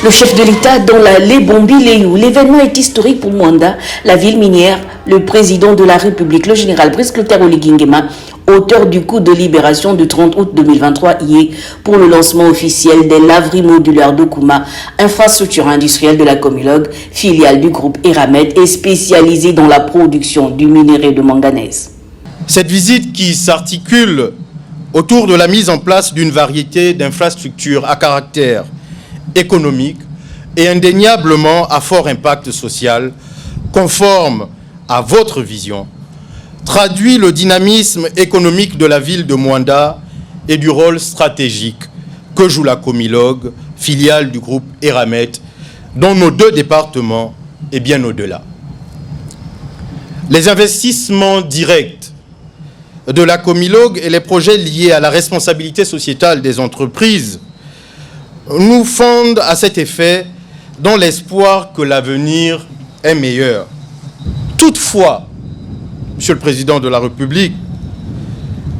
Le chef de l'État dans la Lebombi-Léou. L'événement est historique pour Mwanda, la ville minière. Le président de la République, le général Brice Clotaire Oligui Nguema, auteur du coup de libération du 30 août 2023, y est pour le lancement officiel des laveries modulaires d'Okuma, infrastructure industrielle de la Comilogue, filiale du groupe Eramet et spécialisée dans la production du minerai de manganèse. Cette visite qui s'articule autour de la mise en place d'une variété d'infrastructures à caractère économique et indéniablement à fort impact social, conforme à votre vision, traduit le dynamisme économique de la ville de Mwanda et du rôle stratégique que joue la Comilogue, filiale du groupe Eramet, dont nos deux départements et bien au-delà. Les investissements directs de la Comilogue et les projets liés à la responsabilité sociétale des entreprises nous fondent à cet effet dans l'espoir que l'avenir est meilleur. Toutefois, Monsieur le Président de la République,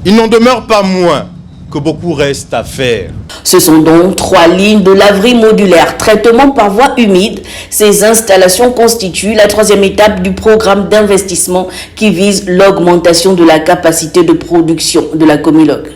il n'en demeure pas moins que beaucoup reste à faire. Ce sont donc 3 lignes de laverie modulaire, traitement par voie humide. Ces installations constituent la 3e étape du programme d'investissement qui vise l'augmentation de la capacité de production de la Comilogue.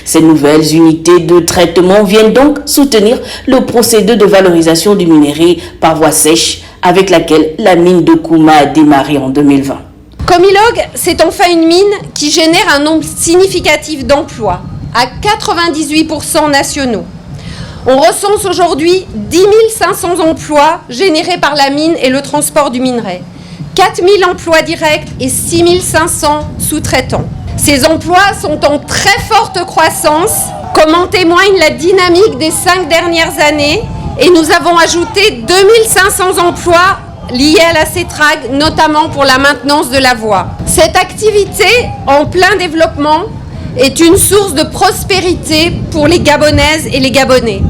Ces nouvelles unités de traitement viennent donc soutenir le procédé de valorisation du minerai par voie sèche avec laquelle la mine de Kouma a démarré en 2020. Comilogue, c'est enfin une mine qui génère un nombre significatif d'emplois, à 98% nationaux. On recense aujourd'hui 10 500 emplois générés par la mine et le transport du minerai, 4 000 emplois directs et 6 500 sous-traitants. Ces emplois sont en très forte croissance, comme en témoigne la dynamique des 5 dernières années, et nous avons ajouté 2 500 emplois liés à la CETRAG, notamment pour la maintenance de la voie. Cette activité, en plein développement, est une source de prospérité pour les Gabonaises et les Gabonais.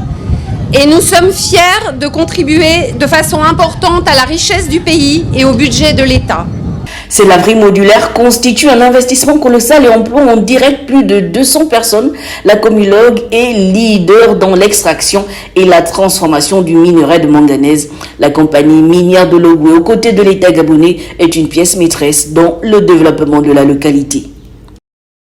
Et nous sommes fiers de contribuer de façon importante à la richesse du pays et au budget de l'État. Ces laveries modulaires constituent un investissement colossal et emploient en direct plus de 200 personnes. La Comilogue est leader dans l'extraction et la transformation du minerai de manganèse. La compagnie minière de Logoué, aux côtés de l'État gabonais, est une pièce maîtresse dans le développement de la localité.